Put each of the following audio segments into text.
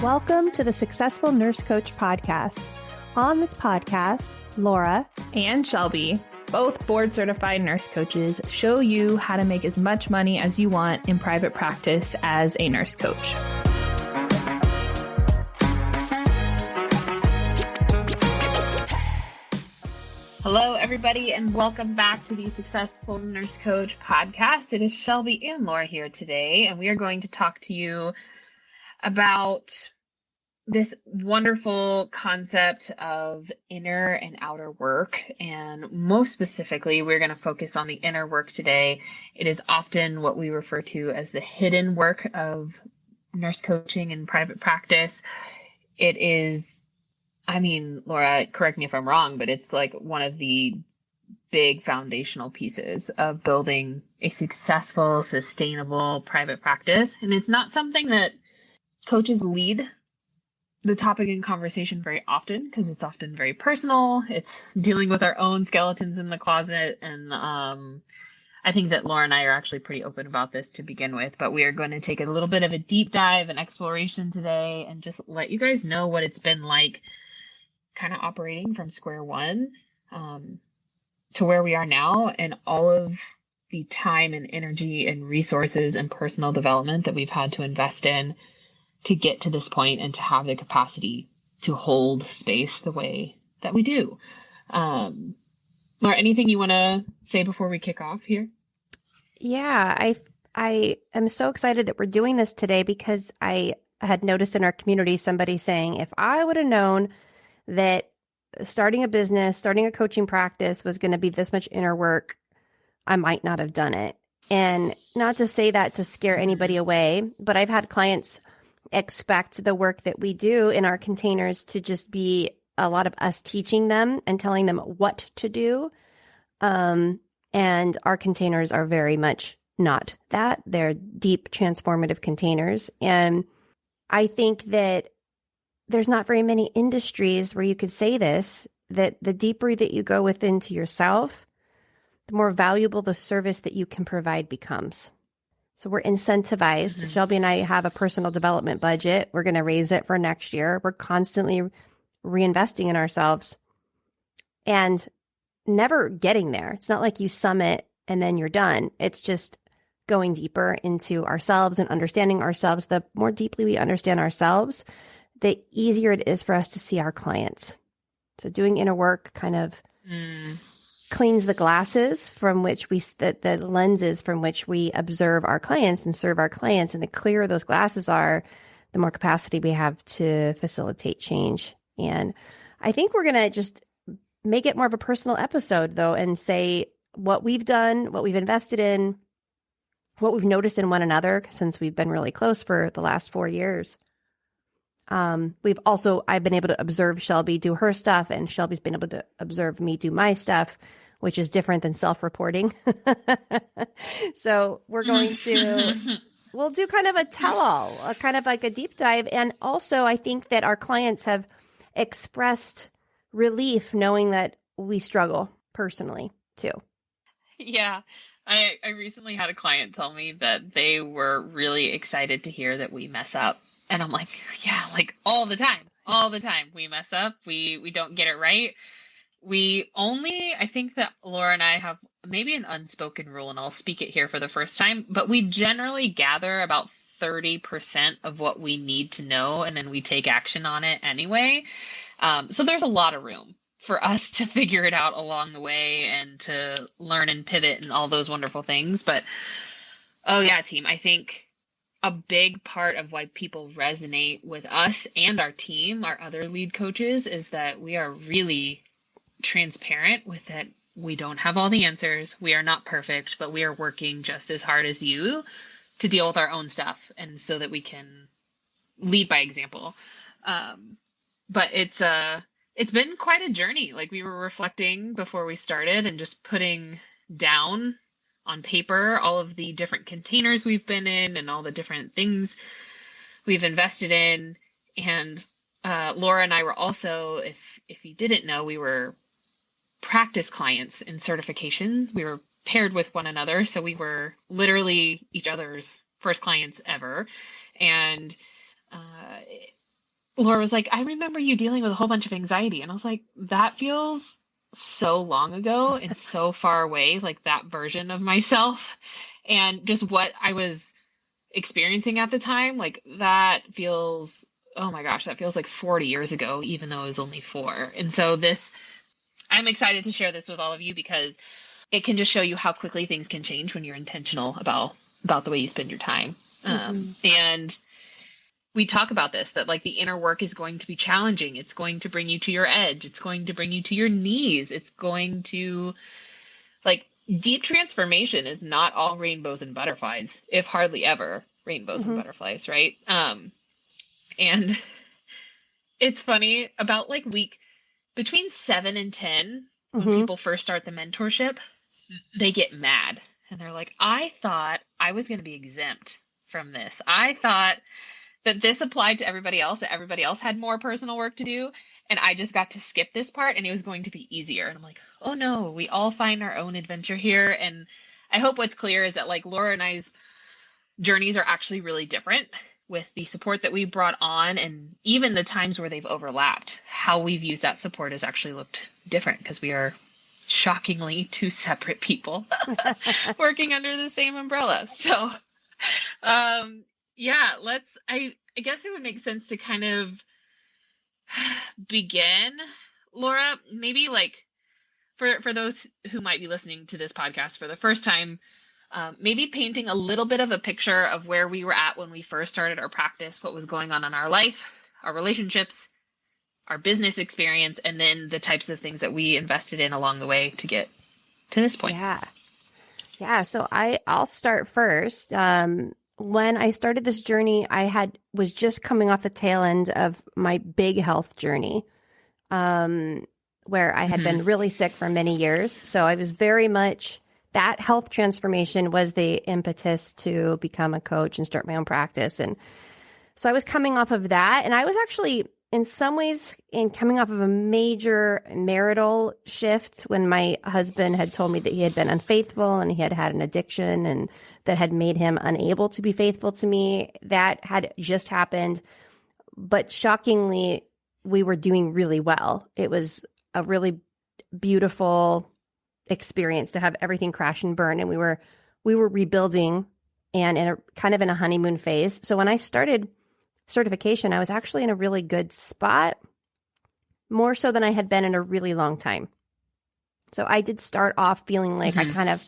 Welcome to the Successful Nurse Coach podcast. On this podcast, Laura and Shelby, both board-certified nurse coaches, show you how to make as much money as you want in private practice as a nurse coach. Hello, everybody, and welcome back to the Successful Nurse Coach podcast. It is Shelby and Laura here today, and we are going to talk to you about this wonderful concept of inner and outer work. And most specifically, we're going to focus on the inner work today. It is often what we refer to as the hidden work of nurse coaching in private practice. It is, Laura, correct me if I'm wrong, but it's like one of the big foundational pieces of building a successful, sustainable private practice. And it's not something that coaches lead the topic in conversation very often because it's often very personal. It's dealing with our own skeletons in the closet. And I think that Laura and I are actually pretty open about this to begin with, but we are going to take a little bit of a deep dive and exploration today and just let you guys know what it's been like kind of operating from square one to where we are now, and all of the time and energy and resources and personal development that we've had to invest in to get to this point and to have the capacity to hold space the way that we do. Laura, anything you want to say before we kick off here? Yeah, I am so excited that we're doing this today because I had noticed in our community somebody saying, if I would have known that starting a business, starting a coaching practice was going to be this much inner work, I might not have done it. And not to say that to scare anybody away, but I've had clients expect the work that we do in our containers to just be a lot of us teaching them and telling them what to do. And our containers are very much not that. They're deep transformative containers. And I think that there's not very many industries where you could say this, that the deeper that you go within to yourself, the more valuable the service that you can provide becomes. So we're incentivized. Mm-hmm. Shelby and I have a personal development budget. We're going to raise it for next year. We're constantly reinvesting in ourselves and never getting there. It's not like you summit and then you're done. It's just going deeper into ourselves and understanding ourselves. The more deeply we understand ourselves, the easier it is for us to see our clients. So doing inner work kind of cleans the glasses from which the lenses from which we observe our clients and serve our clients. And the clearer those glasses are, the more capacity we have to facilitate change. And I think we're going to just make it more of a personal episode, though, and say what we've done, what we've invested in, what we've noticed in one another since we've been really close for the last 4 years. I've been able to observe Shelby do her stuff, and Shelby's been able to observe me do my stuff, which is different than self-reporting. So we're going to, we'll do kind of a tell-all, kind of like a deep dive. And also I think that our clients have expressed relief knowing that we struggle personally too. Yeah. I recently had a client tell me that they were really excited to hear that we mess up. And I'm like, yeah, like all the time we mess up. We don't get it right. I think that Laura and I have maybe an unspoken rule, and I'll speak it here for the first time, but we generally gather about 30% of what we need to know, and then we take action on it anyway. So there's a lot of room for us to figure it out along the way and to learn and pivot and all those wonderful things. But, oh yeah, team, I think a big part of why people resonate with us and our team, our other lead coaches, is that we are really transparent with that. We don't have all the answers. We are not perfect, but we are working just as hard as you to deal with our own stuff, and so that we can lead by example. But it's been quite a journey. Like, we were reflecting before we started and just putting down on paper all of the different containers we've been in and all the different things we've invested in. And Laura and I were also, if you didn't know, we were practice clients in certification. We were paired with one another. So we were literally each other's first clients ever. And Laura was like, I remember you dealing with a whole bunch of anxiety. And I was like, that feels so long ago and so far away, like that version of myself. And just what I was experiencing at the time, like that feels, oh my gosh, that feels like 40 years ago, even though it was only 4. And so I'm excited to share this with all of you because it can just show you how quickly things can change when you're intentional about the way you spend your time. And we talk about this, that like the inner work is going to be challenging. It's going to bring you to your edge. It's going to bring you to your knees. It's going to, like, deep transformation is not all rainbows and butterflies, if hardly ever rainbows and butterflies, right? And it's funny, about like week between 7 and 10, when people first start the mentorship, they get mad and they're like, I thought I was going to be exempt from this. I thought that this applied to everybody else, that everybody else had more personal work to do. And I just got to skip this part and it was going to be easier. And I'm like, oh no, we all find our own adventure here. And I hope what's clear is that like Laura and I's journeys are actually really different, with the support that we brought on and even the times where they've overlapped. How we've used that support has actually looked different because we are shockingly 2 separate people working under the same umbrella. So, yeah, I guess it would make sense to kind of begin, Laura, maybe like for those who might be listening to this podcast for the first time, maybe painting a little bit of a picture of where we were at when we first started our practice, what was going on in our life, our relationships, our business experience, and then the types of things that we invested in along the way to get to this point. Yeah. So I'll start first. When I started this journey, was just coming off the tail end of my big health journey, where I had been really sick for many years. So I was very much, that health transformation was the impetus to become a coach and start my own practice. And so I was coming off of that. And I was actually, in some ways, coming off of a major marital shift when my husband had told me that he had been unfaithful and he had had an addiction and that had made him unable to be faithful to me. That had just happened. But shockingly, we were doing really well. It was a really beautiful experience to have everything crash and burn. And we were rebuilding and in a honeymoon phase. So when I started certification, I was actually in a really good spot, more so than I had been in a really long time. So I did start off feeling like I kind of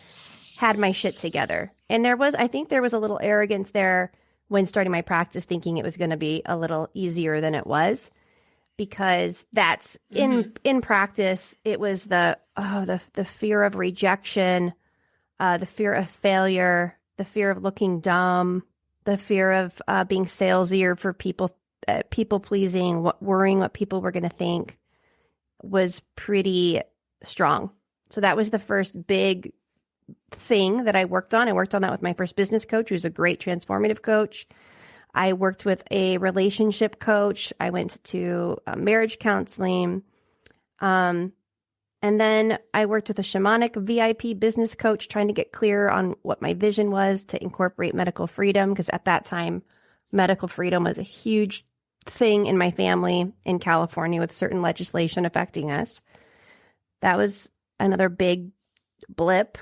had my shit together. And I think there was a little arrogance there when starting my practice, thinking it was going to be a little easier than it was, because that's in practice, it was the fear of rejection, the fear of failure, the fear of looking dumb, the fear of being salesy or for people pleasing, worrying what people were going to think, was pretty strong. So that was the first big thing that I worked on. I worked on that with my first business coach, who's a great transformative coach. I worked with a relationship coach. I went to marriage counseling. And then I worked with a shamanic VIP business coach, trying to get clear on what my vision was to incorporate medical freedom. Because at that time, medical freedom was a huge thing in my family in California, with certain legislation affecting us. That was another big blip.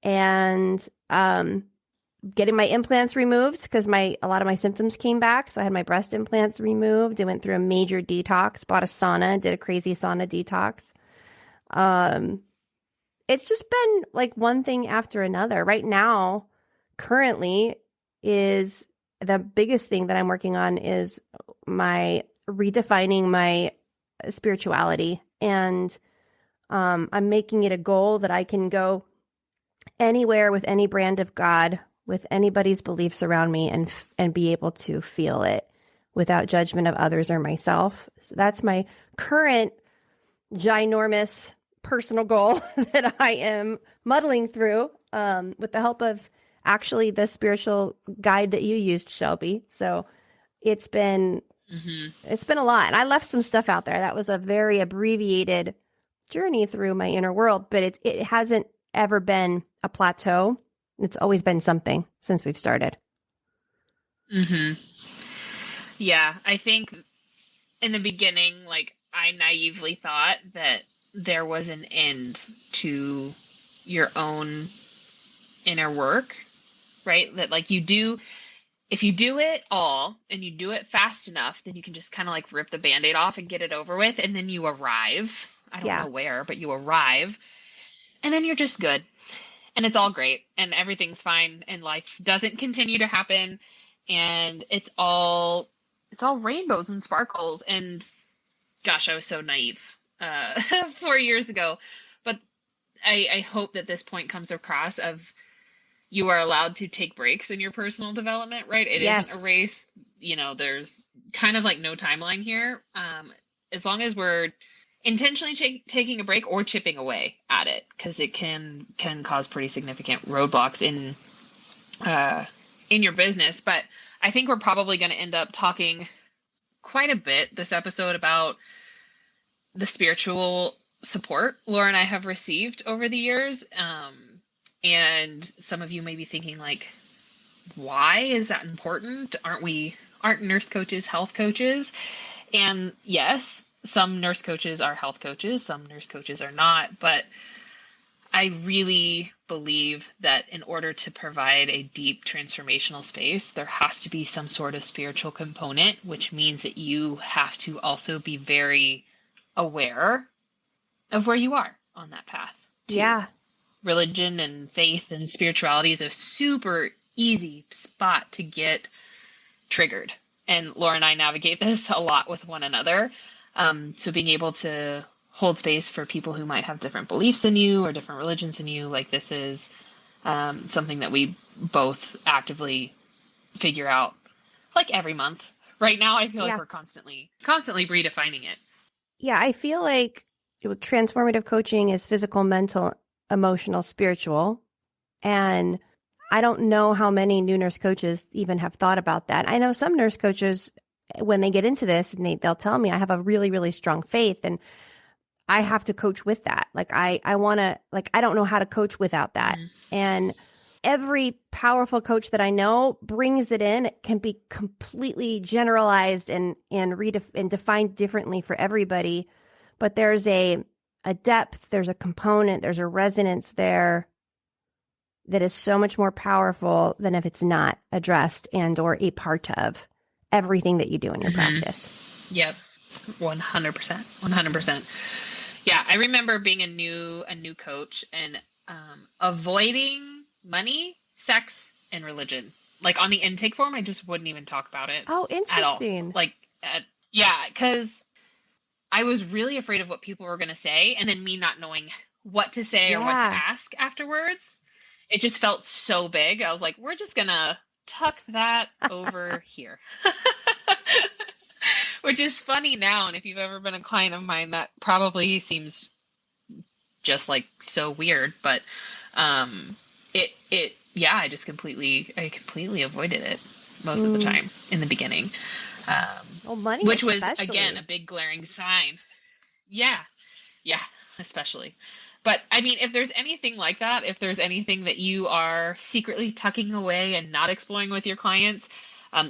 And getting my implants removed, because a lot of my symptoms came back. So I had my breast implants removed and went through a major detox, bought a sauna, did a crazy sauna detox. It's just been like one thing after another. Right now, currently, is the biggest thing that I'm working on is redefining my spirituality. And I'm making it a goal that I can go anywhere with any brand of God, with anybody's beliefs around me, and be able to feel it without judgment of others or myself. So that's my current ginormous personal goal that I am muddling through with the help of actually the spiritual guide that you used, Shelby. So it's been a lot. And I left some stuff out there. That was a very abbreviated journey through my inner world, but it hasn't ever been a plateau. It's always been something since we've started. Yeah, I think in the beginning, like I naively thought that there was an end to your own inner work, right? That like if you do it all and you do it fast enough, then you can just kind of like rip the Band-Aid off and get it over with. And then you arrive. I don't Yeah. know where, but you arrive and then you're just good and it's all great and everything's fine and life doesn't continue to happen. And it's all rainbows and sparkles. And gosh, I was so naive 4 years ago. But I hope that this point comes across of you are allowed to take breaks in your personal development, right? It Yes. isn't a race. You know, there's kind of like no timeline here. As long as we're intentionally taking a break or chipping away at it, because it can cause pretty significant roadblocks in your business. But I think we're probably going to end up talking quite a bit this episode about the spiritual support Laura and I have received over the years. And some of you may be thinking like, why is that important? Aren't nurse coaches health coaches? And yes, some nurse coaches are health coaches, some nurse coaches are not. But I really believe that in order to provide a deep transformational space, there has to be some sort of spiritual component, which means that you have to also be very aware of where you are on that path too. Yeah. Religion and faith and spirituality is a super easy spot to get triggered. And Laura and I navigate this a lot with one another. So being able to hold space for people who might have different beliefs than you or different religions than you, like this is something that we both actively figure out like every month. Right now, I feel like we're constantly redefining it. Yeah, I feel like transformative coaching is physical, mental, emotional, spiritual. And I don't know how many new nurse coaches even have thought about that. I know some nurse coaches, when they get into this, and they'll tell me, I have a really, really strong faith and I have to coach with that. Like I want to, like, I don't know how to coach without that. And every powerful coach that I know brings it in. It can be completely generalized and defined differently for everybody. But there's a depth, there's a component, there's a resonance there that is so much more powerful than if it's not addressed and or a part of everything that you do in your practice. Yep. 100%. 100%. Yeah. I remember being a new coach and avoiding money, sex, and religion. Like on the intake form, I just wouldn't even talk about it. Oh, interesting. At all. Like, yeah, because I was really afraid of what people were going to say, and then me not knowing what to say or what to ask afterwards. It just felt so big. I was like, we're just going to tuck that over here. Which is funny now. And if you've ever been a client of mine, that probably seems just like so weird. But I completely avoided it most of the time in the beginning. Money, which was, especially. again, a big glaring sign. Yeah, especially. But I mean, if there's anything like that, if there's anything that you are secretly tucking away and not exploring with your clients,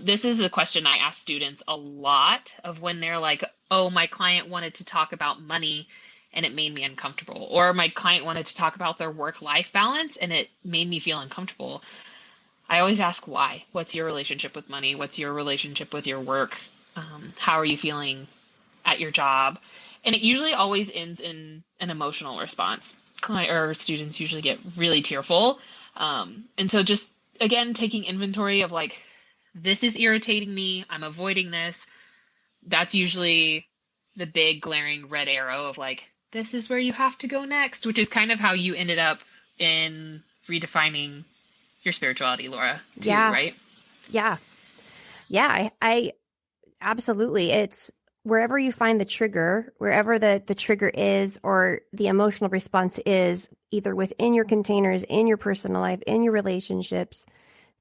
this is a question I ask students a lot of when they're like, oh, my client wanted to talk about money and it made me uncomfortable. Or my client wanted to talk about their work-life balance and it made me feel uncomfortable. I always ask why. What's your relationship with money? What's your relationship with your work? How are you feeling at your job? And it usually always ends in an emotional response. Or students usually get really tearful. And so just, again, taking inventory of like, this is irritating me. I'm avoiding this. That's usually the big glaring red arrow of like, this is where you have to go next, which is kind of how you ended up in redefining your spirituality, Laura, too, right? Yeah. I absolutely. It's wherever you find the trigger, wherever the trigger is or the emotional response is, either within your containers, in your personal life, in your relationships,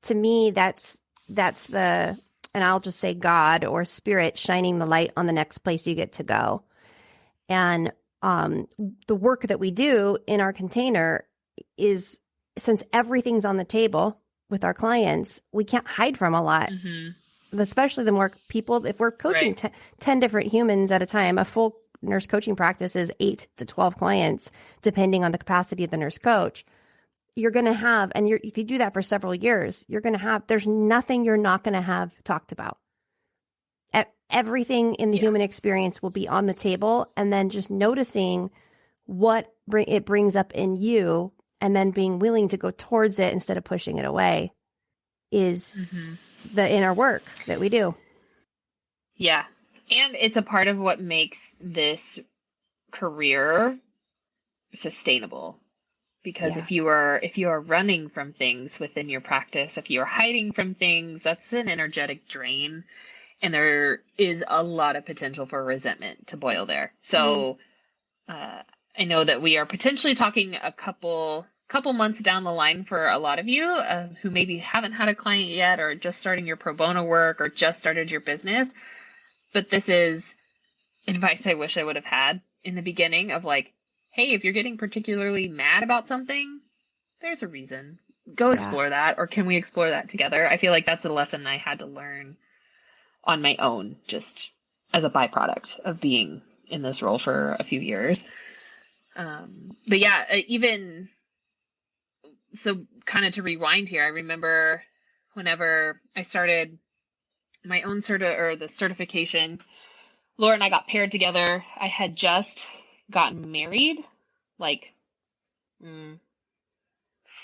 to me, that's the, and I'll just say God or spirit shining the light on the next place you get to go. And the work that we do in our container is, since everything's on the table with our clients, we can't hide from a lot. especially the more people, if we're coaching Right. 10 different humans at a time, a full nurse coaching practice is 8 to 12 clients, depending on the capacity of the nurse coach. You're going to have, and if you do that for several years, you're going to have, there's nothing you're not going to have talked about. Everything in the human experience will be on the table, and then just noticing what it brings up in you and then being willing to go towards it instead of pushing it away is the inner work that we do. Yeah. And it's a part of what makes this career sustainable. Because if you are running from things within your practice, if you're hiding from things, that's an energetic drain. And there is a lot of potential for resentment to boil there. So I know that we are potentially talking a couple months down the line for a lot of you who maybe haven't had a client yet, or just starting your pro bono work, or just started your business. But this is advice I wish I would have had in the beginning of like, hey, if you're getting particularly mad about something, there's a reason. Go explore that. Or can we explore that together? I feel like that's a lesson I had to learn on my own, just as a byproduct of being in this role for a few years. But yeah, even so, kind of to rewind here, I remember whenever I started my own the certification, Laura and I got paired together. I had just gotten married, like 4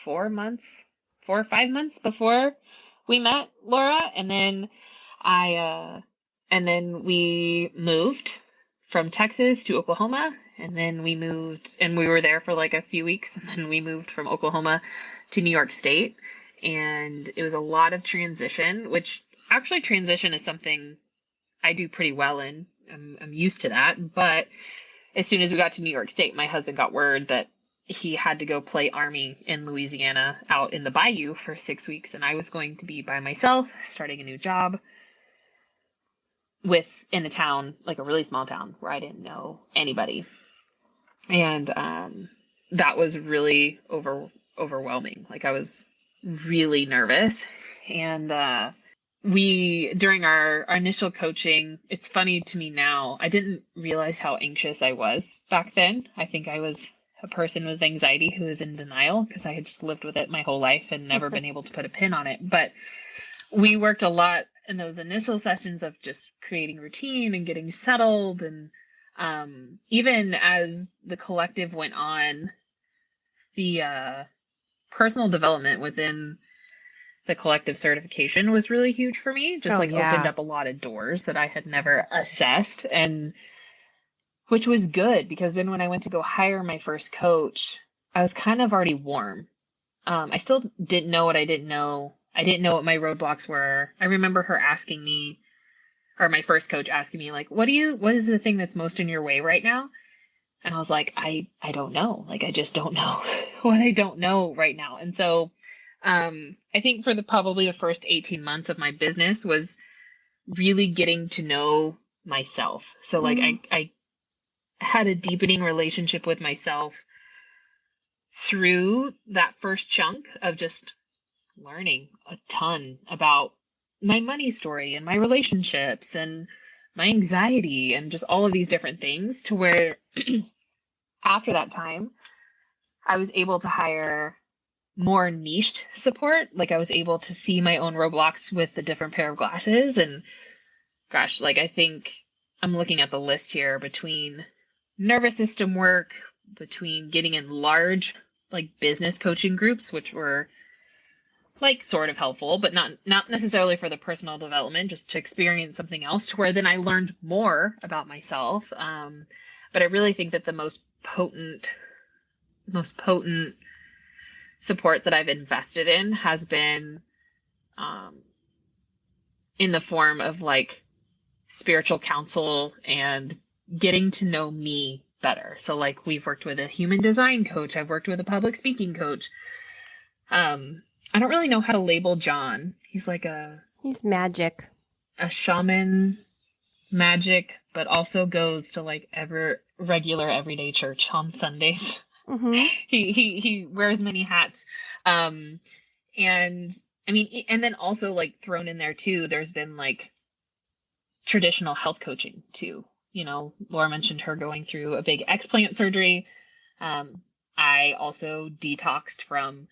or 5 months before we met, Laura, and then we moved from Texas to Oklahoma, and then we moved, and we were there for like a few weeks, and then we moved from Oklahoma to New York State, and it was a lot of transition, which actually transition is something I do pretty well in. I'm used to that, but as soon as we got to New York State, my husband got word that he had to go play Army in Louisiana out in the bayou for 6 weeks, and I was going to be by myself, starting a new job in a town, like a really small town where I didn't know anybody. And that was really overwhelming. Like, I was really nervous. And during our initial coaching, it's funny to me now, I didn't realize how anxious I was back then. I think I was a person with anxiety who was in denial because I had just lived with it my whole life and never been able to put a pin on it. But we worked a lot in those initial sessions of just creating routine and getting settled. And even as the collective went on, the personal development within the collective certification was really huge for me. Just opened up a lot of doors that I had never assessed, and which was good because then when I went to go hire my first coach, I was kind of already warm. I still didn't know what I didn't know. I didn't know what my roadblocks were. I remember her asking me, or my first coach asking me, like, what is the thing that's most in your way right now? And I was like, I don't know. Like, I just don't know what I don't know right now. And so, I think for probably the first 18 months of my business was really getting to know myself. So like, I had a deepening relationship with myself through that first chunk of just learning a ton about my money story and my relationships and my anxiety and just all of these different things, to where after that time, I was able to hire more niched support. Like, I was able to see my own roadblocks with a different pair of glasses. And gosh, like, I think I'm looking at the list here between nervous system work, between getting in large, like, business coaching groups, which were like sort of helpful, but not necessarily for the personal development, just to experience something else, to where then I learned more about myself. But I really think that the most potent support that I've invested in has been in the form of like spiritual counsel and getting to know me better. So like, we've worked with a human design coach. I've worked with a public speaking coach. I don't really know how to label John. He's magic, a shaman magic, but also goes to like regular everyday church on Sundays. Mm-hmm. He wears many hats. And I mean, and then also like thrown in there too, there's been like traditional health coaching too. You know, Laura mentioned her going through a big explant surgery. I also detoxed from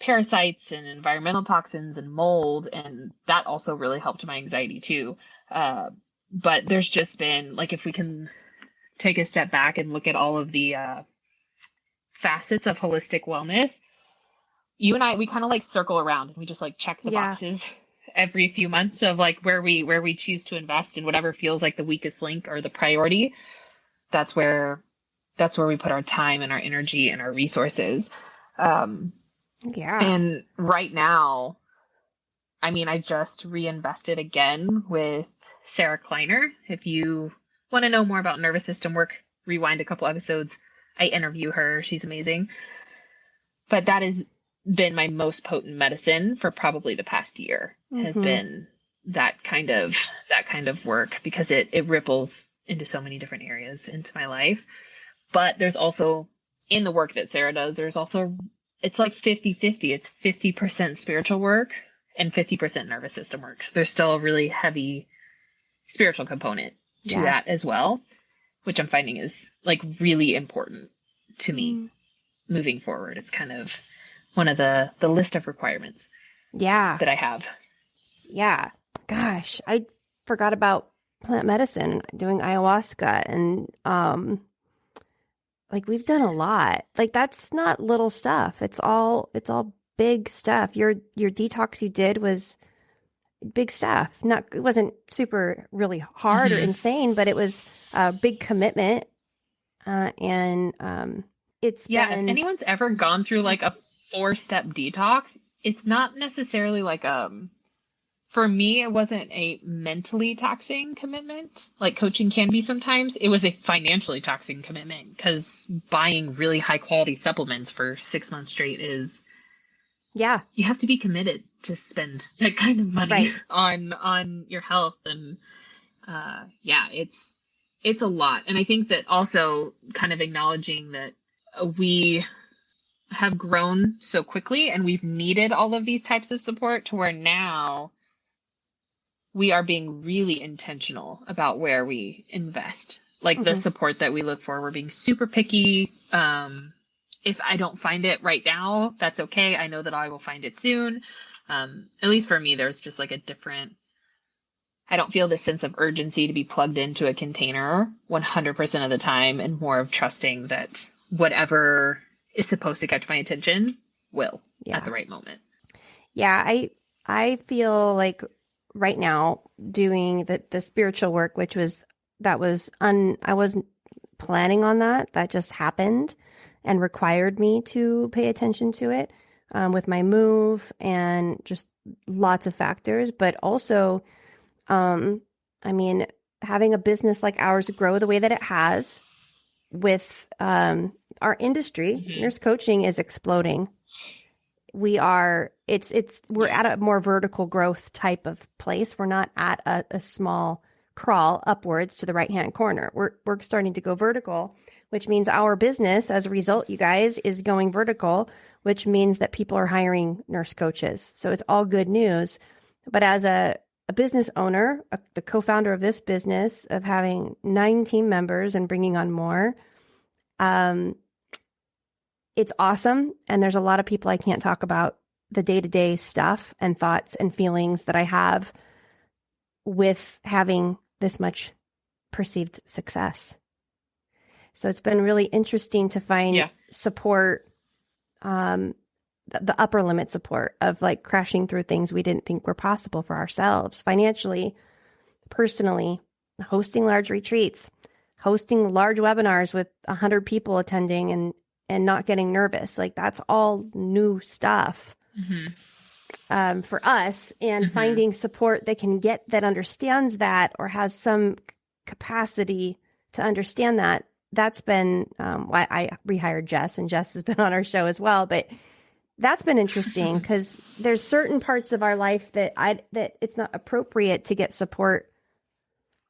parasites and environmental toxins and mold, and that also really helped my anxiety too. But there's just been, like, if we can take a step back and look at all of the facets of holistic wellness, you and I, we kind of like circle around and we just like check the boxes every few months of like where we choose to invest in whatever feels like the weakest link or the priority. That's where we put our time and our energy and our resources. And right now, I mean, I just reinvested again with Sarah Kleiner. If you want to know more about nervous system work, rewind a couple episodes. I interview her. She's amazing. But that has been my most potent medicine for probably the past year, has been that kind of work, because it ripples into so many different areas into my life. But there's also, in the work that Sarah does, there's also, it's like 50-50. It's 50% spiritual work and 50% nervous system work. So there's still a really heavy spiritual component to that as well, which I'm finding is like really important to me moving forward. It's kind of one of the list of requirements that I have. Yeah. Gosh, I forgot about plant medicine, doing ayahuasca, and like we've done a lot. Like that's not little stuff. It's all big stuff. Your detox you did was big stuff. It wasn't super really hard or insane, but it was a big commitment. And it's been, if anyone's ever gone through like a 4-step detox, it's not necessarily like for me, it wasn't a mentally taxing commitment like coaching can be sometimes. It was a financially taxing commitment, because buying really high quality supplements for 6 months straight is, you have to be committed to spend that kind of money on your health. And it's a lot. And I think that also kind of acknowledging that we have grown so quickly and we've needed all of these types of support, to where now we are being really intentional about where we invest, like the support that we look for. We're being super picky. If I don't find it right now, that's okay. I know that I will find it soon. At least for me, there's just like I don't feel this sense of urgency to be plugged into a container 100% of the time, and more of trusting that whatever is supposed to catch my attention will at the right moment. Yeah. I feel like right now doing the spiritual work, I wasn't planning on that. That just happened and required me to pay attention to it, with my move and just lots of factors. But also, I mean, having a business like ours grow the way that it has with, our industry, nurse coaching is exploding. We're at a more vertical growth type of place. We're not at a small crawl upwards to the right-hand corner. We're starting to go vertical, which means our business, as a result, you guys, is going vertical, which means that people are hiring nurse coaches. So it's all good news. But as a business owner, the co-founder of this business, of having 9 team members and bringing on more, it's awesome. And there's a lot of people I can't talk about the day-to-day stuff and thoughts and feelings that I have with having this much perceived success. So it's been really interesting to find support, the upper limit support of like crashing through things we didn't think were possible for ourselves, financially, personally, hosting large retreats, hosting large webinars with 100 people attending and not getting nervous. Like that's all new stuff for us, and finding support that understands that, or has some capacity to understand that. That's been why I rehired Jess, and Jess has been on our show as well. But that's been interesting, because there's certain parts of our life that it's not appropriate to get support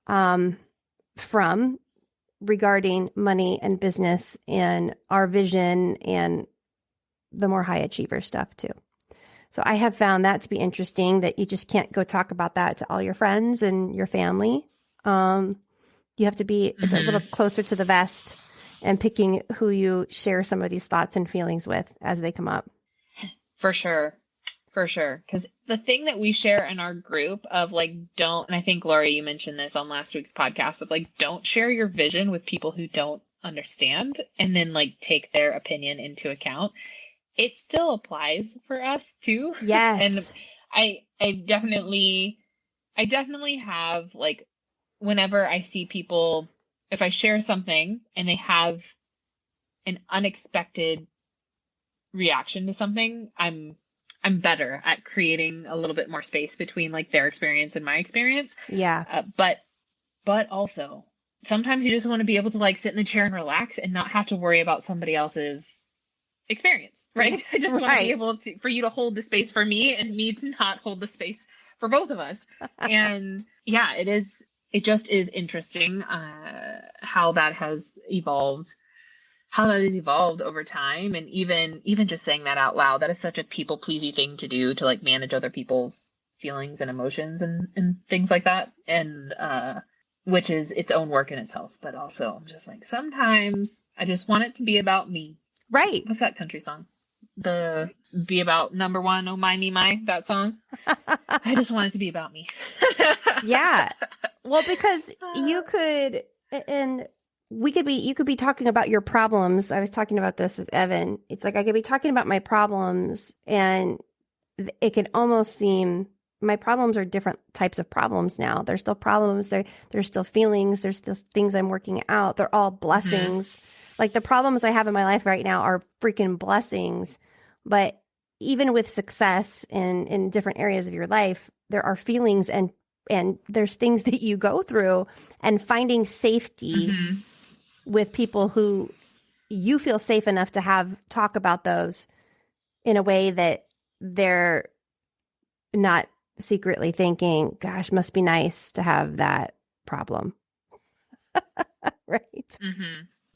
from, regarding money and business and our vision and the more high achiever stuff too. So I have found that to be interesting, that you just can't go talk about that to all your friends and your family. You have to be, it's a little closer to the vest and picking who you share some of these thoughts and feelings with as they come up. For sure. For sure. Because the thing that we share in our group of like, don't, and I think Laura, you mentioned this on last week's podcast of like, don't share your vision with people who don't understand and then like take their opinion into account. It still applies for us too. Yes. And I definitely have like, whenever I see people, if I share something and they have an unexpected reaction to something, I'm better at creating a little bit more space between like their experience and my experience. Yeah. But also sometimes you just want to be able to like sit in the chair and relax and not have to worry about somebody else's experience, right? I just want to be able to, for you to hold the space for me and me to not hold the space for both of us. And yeah, it just is interesting, how that has evolved over time. And even just saying that out loud, that is such a people pleasy thing to do, to like manage other people's feelings and emotions and things like that. And, which is its own work in itself. But also I'm just like, sometimes I just want it to be about me. Right. What's that country song? The Be About Number One, Oh My Me My, that song. I just want it to be about me. Yeah. Well, because you could, and you could be talking about your problems. I was talking about this with Evan. It's like I could be talking about my problems, and it can almost seem my problems are different types of problems now. There's still problems. There's still feelings. There's still things I'm working out. They're all blessings. Like the problems I have in my life right now are freaking blessings. But even with success in different areas of your life, there are feelings and there's things that you go through, and finding safety with people who you feel safe enough to have talk about those in a way that they're not secretly thinking, gosh, must be nice to have that problem. Right.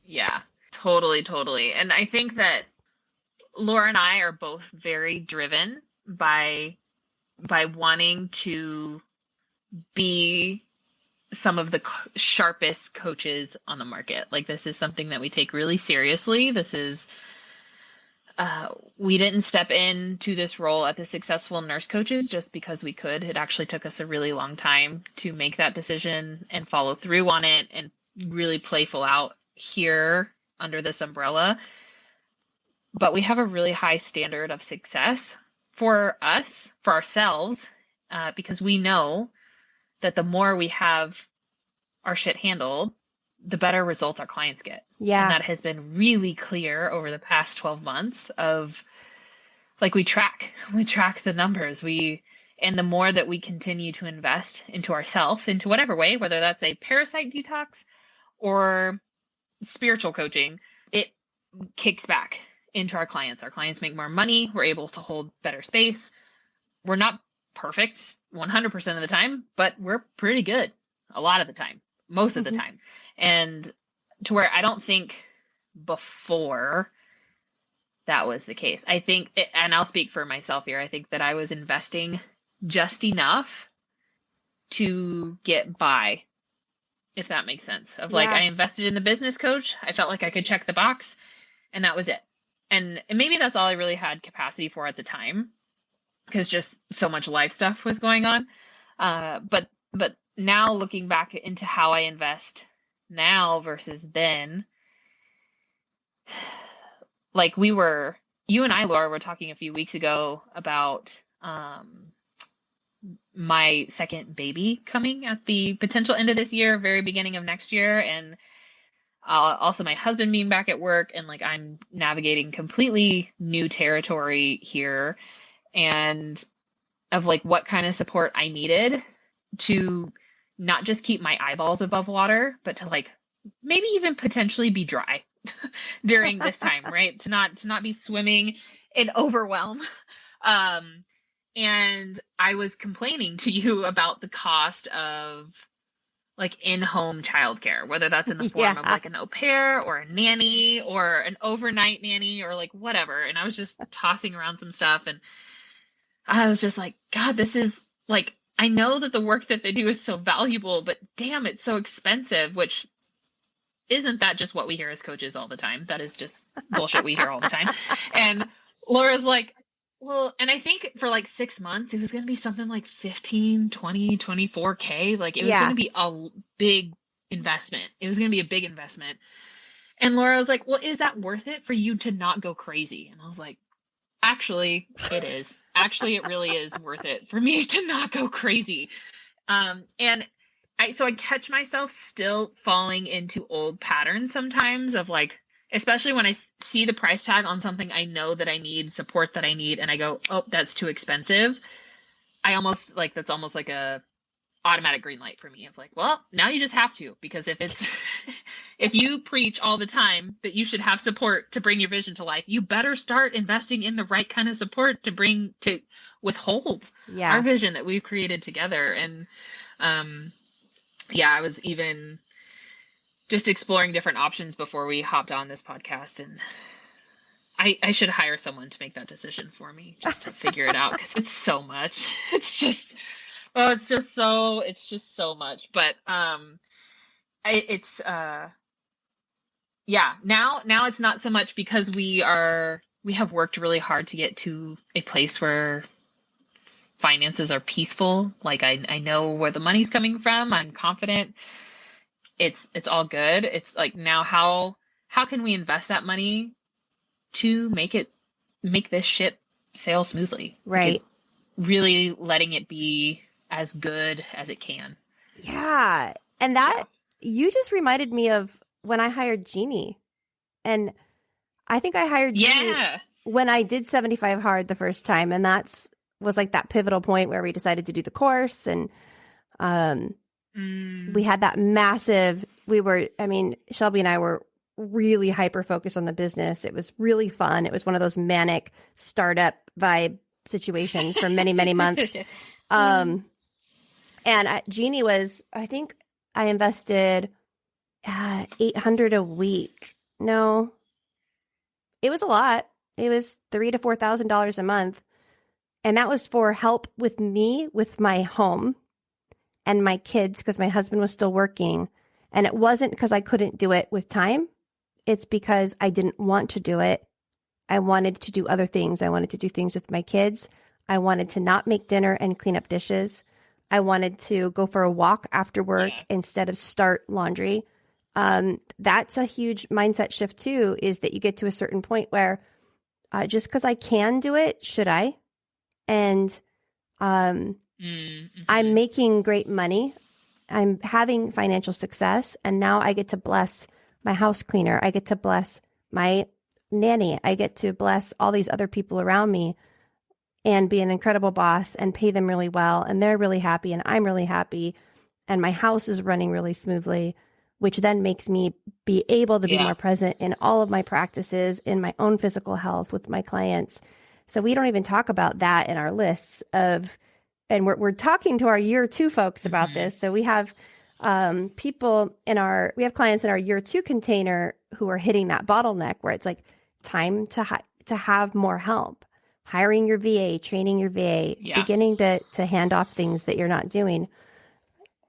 Yeah, totally. And I think that Laura and I are both very driven by wanting to be some of the sharpest coaches on the market. Like, this is something that we take really seriously. This is, we didn't step into this role at the Successful Nurse Coaches just because we could. It actually took us a really long time to make that decision and follow through on it and really playful out here under this umbrella. But we have a really high standard of success for us, for ourselves, because we know that the more we have our shit handled, the better results our clients get. Yeah. And that has been really clear over the past 12 months of like, we track the numbers. And the more that we continue to invest into ourselves, into whatever way, whether that's a parasite detox or spiritual coaching, it kicks back into our clients. Our clients make more money. We're able to hold better space. We're not perfect 100% of the time, but we're pretty good a lot of the time, most of the time. And to where I don't think before that was the case. I think, and I'll speak for myself here, I think that I was investing just enough to get by, if that makes sense. Of like, I invested in the business coach. I felt like I could check the box, and that was it. And maybe that's all I really had capacity for at the time, because just so much life stuff was going on. But now looking back into how I invest now versus then, like you and I, Laura, were talking a few weeks ago about my second baby coming at the potential end of this year, very beginning of next year. And also my husband being back at work, and like I'm navigating completely new territory here, and of like what kind of support I needed to not just keep my eyeballs above water, but to like maybe even potentially be dry during this time, right? To not be swimming in overwhelm. And I was complaining to you about the cost of like in-home childcare, whether that's in the form of like an au pair or a nanny or an overnight nanny or like whatever. And I was just tossing around some stuff, and I was just like, God, this is like, I know that the work that they do is so valuable, but damn, it's so expensive, which isn't that just what we hear as coaches all the time? That is just bullshit we hear all the time. And Laura's like, well, and I think for like 6 months, it was going to be something like 15, 20, 24K. Like it was going to be a big investment. It was going to be a big investment. And Laura was like, well, is that worth it for you to not go crazy? And I was like, actually, it is. Actually, it really is worth it for me to not go crazy. And so I catch myself still falling into old patterns sometimes of like, especially when I see the price tag on something I know that I need, support that I need, and I go, oh, that's too expensive. That's almost like a automatic green light for me of like, well, now you just have to, because if you preach all the time that you should have support to bring your vision to life, you better start investing in the right kind of support to withhold our vision that we've created together. And I was even just exploring different options before we hopped on this podcast, and I should hire someone to make that decision for me just to figure it out, because it's so much. It's just so much. But now it's not so much because we have worked really hard to get to a place where finances are peaceful. Like I know where the money's coming from. I'm confident. It's all good. It's like, now how can we invest that money to make this ship sail smoothly? Right. Like really letting it be as good as it can. Yeah. And you just reminded me of when I hired Jeannie. And I think I hired Jeannie when I did 75 Hard the first time. And was like that pivotal point where we decided to do the course. And we had that massive, Shelby and I were really hyper focused on the business. It was really fun. It was one of those manic startup vibe situations for many, many months. And Jeannie I think I invested $800 a week. No, it was a lot. It was $3,000 to $4,000 a month. And that was for help with me, with my home and my kids, because my husband was still working. And it wasn't because I couldn't do it with time. It's because I didn't want to do it. I wanted to do other things. I wanted to do things with my kids. I wanted to not make dinner and clean up dishes. I wanted to go for a walk after work instead of start laundry. That's a huge mindset shift too, is that you get to a certain point where just because I can do it, should I? And I'm making great money. I'm having financial success. And now I get to bless my house cleaner. I get to bless my nanny. I get to bless all these other people around me and be an incredible boss and pay them really well. And they're really happy and I'm really happy. And my house is running really smoothly, which then makes me be able to be more present in all of my practices, in my own physical health with my clients. So we don't even talk about that in our lists of, and we're talking to our year 2 folks about this. So we have we have clients in our year 2 container who are hitting that bottleneck where it's like time to have more help, hiring your VA, training your VA, beginning to hand off things that you're not doing.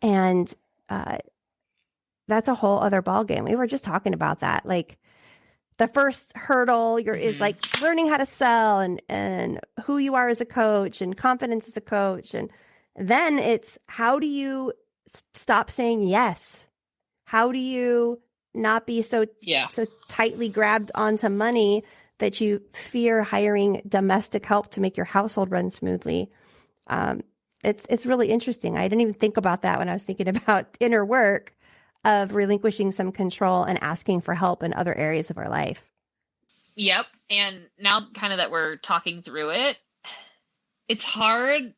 And that's a whole other ballgame. We were just talking about that. Like the first hurdle is like learning how to sell and who you are as a coach and confidence as a coach. And then it's how do you stop saying yes? How do you not be so tightly grabbed onto money that you fear hiring domestic help to make your household run smoothly? It's really interesting. I didn't even think about that when I was thinking about inner work of relinquishing some control and asking for help in other areas of our life. Yep. And now kind of that we're talking through it, it's hard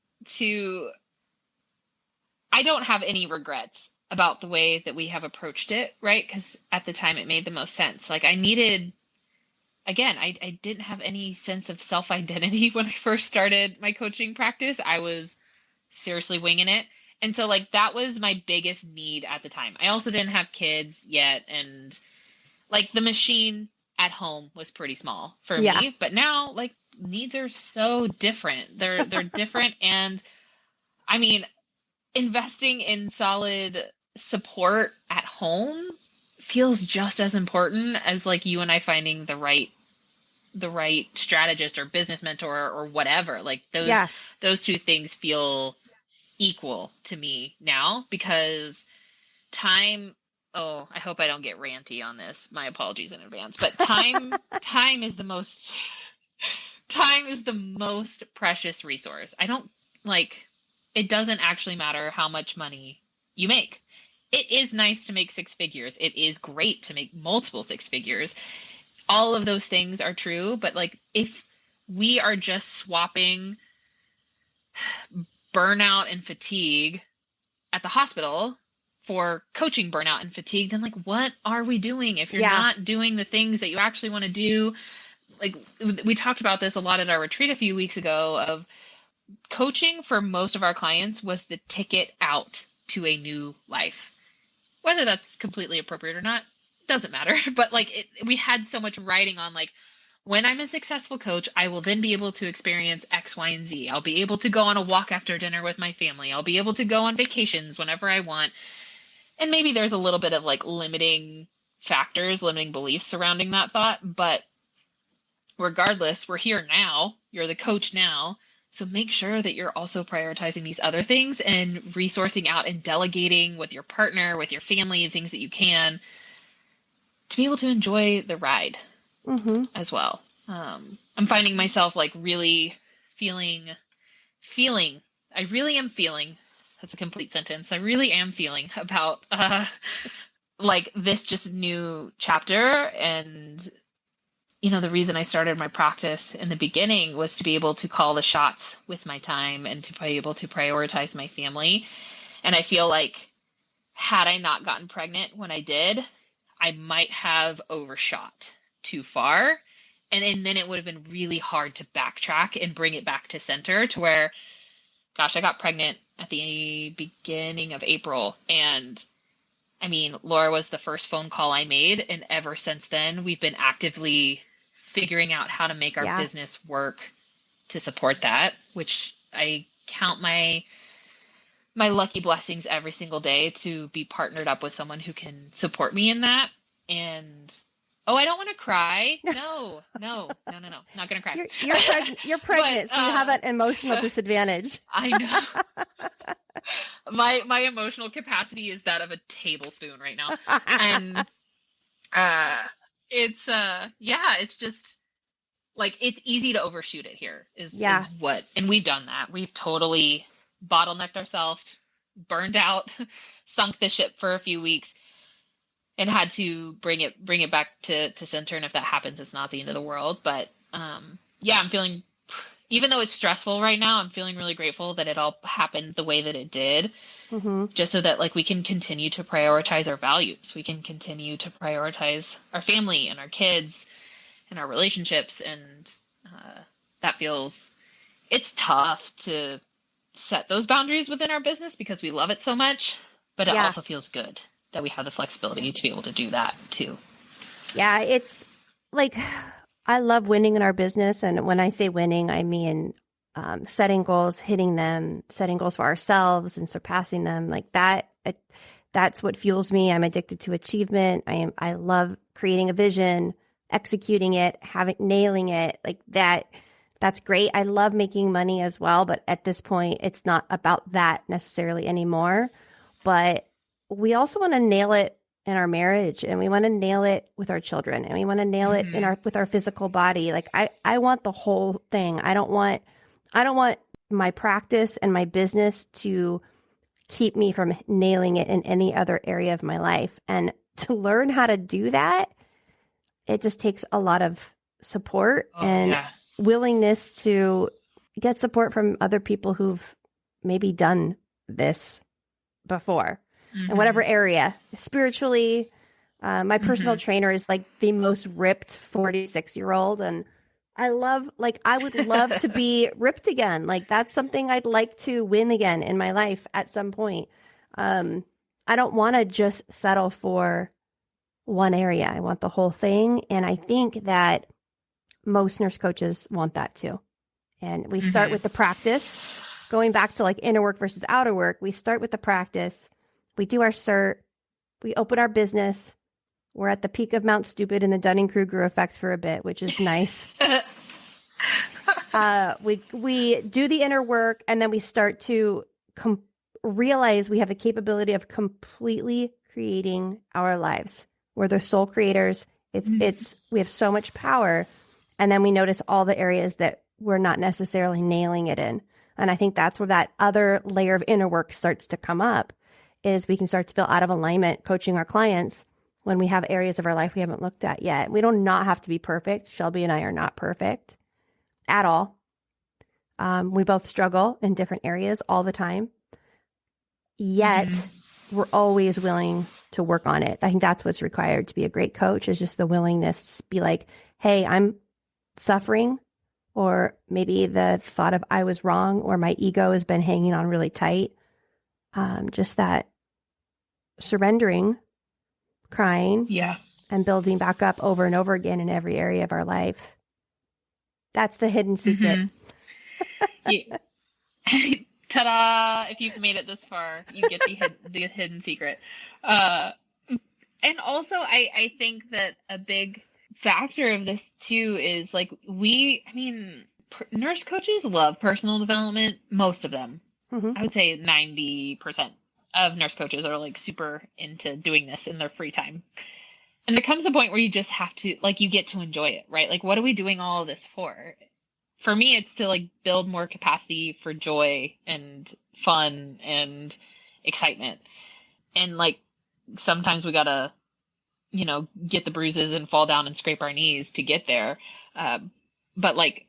I don't have any regrets about the way that we have approached it, right? Because at the time it made the most sense. Like I didn't have any sense of self-identity when I first started my coaching practice. I was seriously winging it. And so like that was my biggest need at the time. I also didn't have kids yet. And like the machine at home was pretty small for Yeah. me, but now like needs are so different. They're different. And I mean, investing in solid support at home feels just as important as like you and I finding the right strategist or business mentor or whatever. Like Yeah. those two things feel equal to me now, because time, oh, I hope I don't get ranty on this. My apologies in advance. But time is the most precious resource. I don't like it doesn't actually matter how much money you make. It is nice to make six figures. It is great to make multiple six figures. All of those things are true, but like if we are just swapping burnout and fatigue at the hospital for coaching burnout and fatigue, then like what are we doing if you're not doing the things that you actually want to do? Like we talked about this a lot at our retreat a few weeks ago, of coaching for most of our clients was the ticket out to a new life. Whether that's completely appropriate or not doesn't matter, but like we had so much writing on like, when I'm a successful coach, I will then be able to experience X, Y, and Z. I'll be able to go on a walk after dinner with my family. I'll be able to go on vacations whenever I want. And maybe there's a little bit of like limiting factors, limiting beliefs surrounding that thought. But regardless, we're here now. You're the coach now. So make sure that you're also prioritizing these other things and resourcing out and delegating with your partner, with your family, things that you can to be able to enjoy the ride as well. I'm finding myself like really feeling, I really am feeling, that's a complete sentence. I really am feeling about like this just new chapter. And, you know, the reason I started my practice in the beginning was to be able to call the shots with my time and to be able to prioritize my family. And I feel like had I not gotten pregnant when I did, I might have overshot too far. And then it would have been really hard to backtrack and bring it back to center to where, gosh, I got pregnant at the beginning of April. And I mean, Laura was the first phone call I made. And ever since then, we've been actively figuring out how to make our business work to support that, which I count my lucky blessings every single day to be partnered up with someone who can support me in that. And I don't want to cry. No, not gonna cry. You're pregnant, so you have that emotional disadvantage. I know. My emotional capacity is that of a tablespoon right now. And it's just like, it's easy to overshoot it here is what, and we've done that. We've totally bottlenecked ourselves, burned out, sunk the ship for a few weeks, and had to bring it back to center. And if that happens, it's not the end of the world. But I'm feeling, even though it's stressful right now, I'm feeling really grateful that it all happened the way that it did, just so that like we can continue to prioritize our values. We can continue to prioritize our family and our kids and our relationships. And that feels, it's tough to set those boundaries within our business because we love it so much, but it also feels good that we have the flexibility to be able to do that too. Yeah, it's like, I love winning in our business. And when I say winning, I mean setting goals, hitting them, setting goals for ourselves and surpassing them. Like that, that's what fuels me. I'm addicted to achievement. I love creating a vision, executing it, nailing it like that. That's great. I love making money as well. But at this point, it's not about that necessarily anymore. But we also want to nail it in our marriage, and we want to nail it with our children, and we want to nail it with our physical body. Like I want the whole thing. I don't want my practice and my business to keep me from nailing it in any other area of my life. And to learn how to do that, it just takes a lot of support and willingness to get support from other people who've maybe done this before. In whatever area, spiritually, my personal trainer is like the most ripped 46-year-old. And I would love to be ripped again. Like that's something I'd like to win again in my life at some point. I don't want to just settle for one area. I want the whole thing. And I think that most nurse coaches want that too. And we start with the practice, going back to like inner work versus outer work. We start with the practice. We do our cert. We open our business. We're at the peak of Mount Stupid in the Dunning-Kruger effect for a bit, which is nice. We do the inner work, and then we start to realize we have the capability of completely creating our lives. We're the sole creators. We have so much power, and then we notice all the areas that we're not necessarily nailing it in. And I think that's where that other layer of inner work starts to come up, is we can start to feel out of alignment coaching our clients when we have areas of our life we haven't looked at yet. We don't not have to be perfect. Shelby and I are not perfect at all. We both struggle in different areas all the time. Yet we're always willing to work on it. I think that's what's required to be a great coach, is just the willingness to be like, hey, I'm suffering, or maybe the thought of I was wrong, or my ego has been hanging on really tight. Just that surrendering, crying, and building back up over and over again in every area of our life. That's the hidden secret. Ta-da! If you've made it this far, you get the hidden secret. And also, I think that a big factor of this too is like nurse coaches love personal development. Most of them, I would say 90% of nurse coaches are like super into doing this in their free time. And there comes a point where you just have to, like, you get to enjoy it, right? Like, what are we doing all of this for? For me, it's to like build more capacity for joy and fun and excitement. And like, sometimes we gotta, get the bruises and fall down and scrape our knees to get there. But like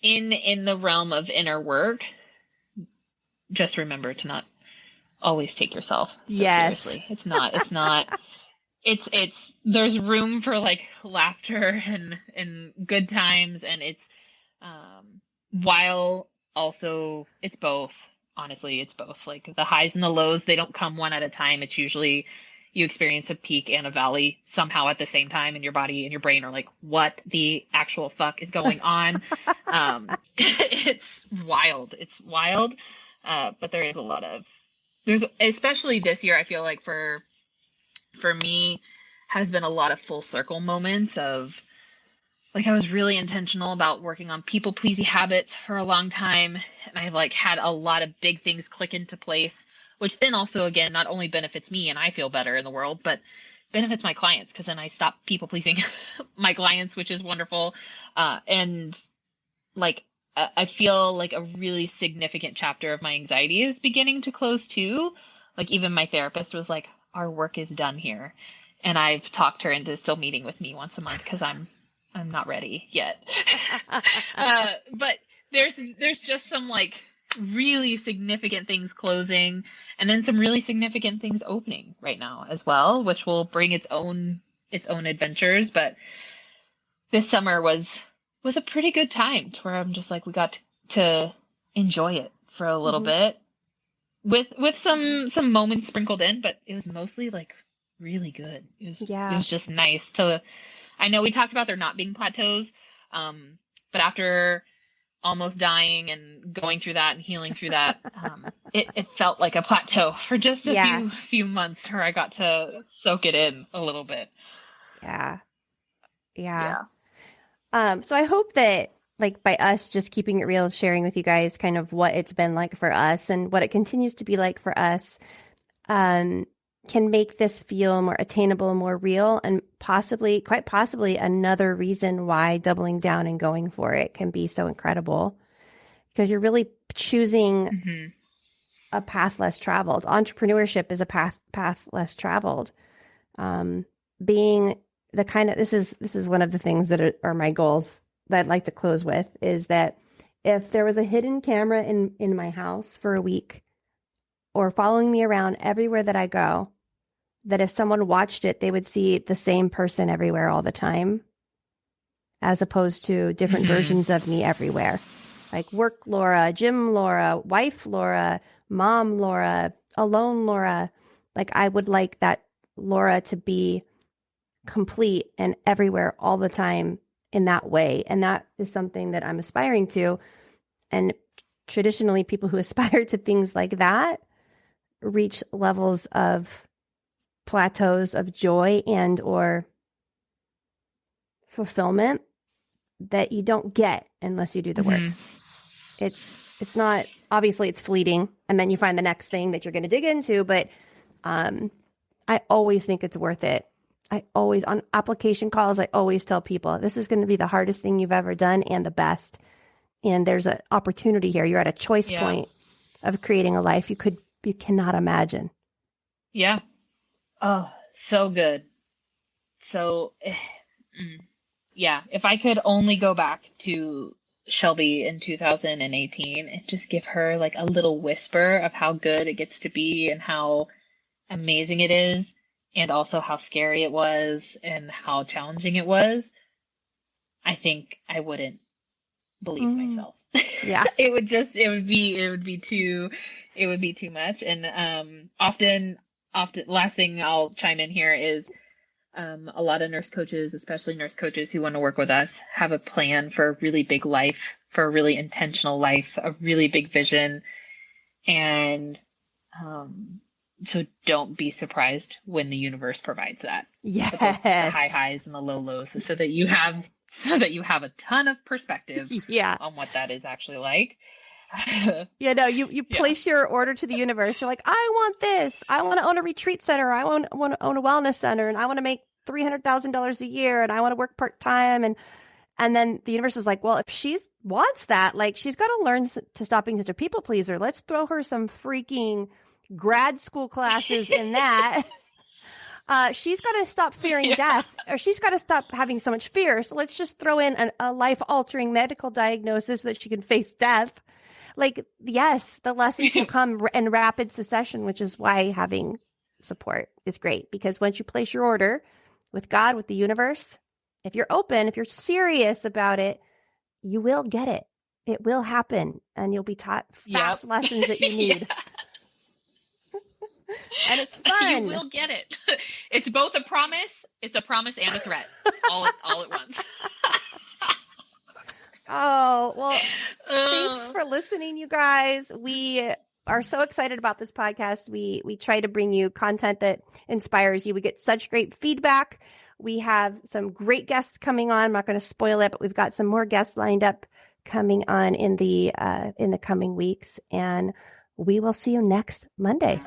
in the realm of inner work, just remember to not always take yourself so seriously. It's not, there's room for like laughter and good times. And it's, while also it's both, honestly, it's both. Like the highs and the lows, they don't come one at a time. It's usually you experience a peak and a valley somehow at the same time, and your body and your brain are like, what the actual fuck is going on? It's wild. It's wild. But there is there's, especially this year, I feel like for me has been a lot of full circle moments of, like, I was really intentional about working on people pleasing habits for a long time. And I like had a lot of big things click into place, which then also, again, not only benefits me and I feel better in the world, but benefits my clients, because then I stop people pleasing my clients, which is wonderful. And like, I feel like a really significant chapter of my anxiety is beginning to close too. Like even my therapist was like, our work is done here. And I've talked her into still meeting with me once a month because I'm not ready yet. But there's just some like really significant things closing, and then some really significant things opening right now as well, which will bring its own adventures. But this summer was a pretty good time to where I'm just like, we got to enjoy it for a little bit with some moments sprinkled in, but it was mostly like really good. It was just nice to, I know we talked about there not being plateaus, but after almost dying and going through that and healing through that, it felt like a plateau for just a few months where I got to soak it in a little bit. Yeah. So I hope that, like, by us just keeping it real, sharing with you guys kind of what it's been like for us and what it continues to be like for us, can make this feel more attainable, more real, and quite possibly another reason why doubling down and going for it can be so incredible, because you're really choosing a path less traveled. Entrepreneurship is a path less traveled. Being the kind of, this is one of the things that are my goals that I'd like to close with, is that if there was a hidden camera in my house for a week, or following me around everywhere that I go, that if someone watched it, they would see the same person everywhere all the time, as opposed to different versions of me everywhere. Like work Laura, gym Laura, wife Laura, mom Laura, alone Laura. Like I would like that Laura to be complete and everywhere all the time in that way. And that is something that I'm aspiring to. And traditionally, people who aspire to things like that reach levels of plateaus of joy and or fulfillment that you don't get unless you do the work. It's not, obviously it's fleeting, and then you find the next thing that you're going to dig into, but I always think it's worth it. I always, on application calls, I always tell people, this is going to be the hardest thing you've ever done and the best. And there's an opportunity here. You're at a choice point of creating a life you cannot imagine. Yeah. Oh, so good. So, yeah, if I could only go back to Shelby in 2018 and just give her like a little whisper of how good it gets to be and how amazing it is, and also how scary it was and how challenging it was, I think I wouldn't believe myself. Yeah. it would be too much. And often last thing I'll chime in here is a lot of nurse coaches, especially nurse coaches who want to work with us, have a plan for a really big life, for a really intentional life, a really big vision. And so don't be surprised when the universe provides that. Yes. The high highs and the low lows, so that you have a ton of perspective on what that is actually like. You place your order to the universe. You're like, I want this. I want to own a retreat center. I want to own a wellness center, and I want to make $300,000 a year, and I want to work part-time. And then the universe is like, well, if she wants that, like, she's got to learn to stop being such a people pleaser. Let's throw her some freaking grad school classes in that. She's got to stop fearing death, or she's got to stop having so much fear. So let's just throw in a life-altering medical diagnosis so that she can face death. Like, yes, the lessons will come in rapid succession, which is why having support is great. Because once you place your order with God, with the universe, if you're open, if you're serious about it, you will get it. It will happen, and you'll be taught fast lessons that you need. And it's fun. You will get it. It's both a promise. It's a promise and a threat, all at once. Oh, well, thanks for listening, you guys. We are so excited about this podcast. We try to bring you content that inspires you. We get such great feedback. We have some great guests coming on. I'm not going to spoil it, but we've got some more guests lined up coming on in the coming weeks, and we will see you next Monday.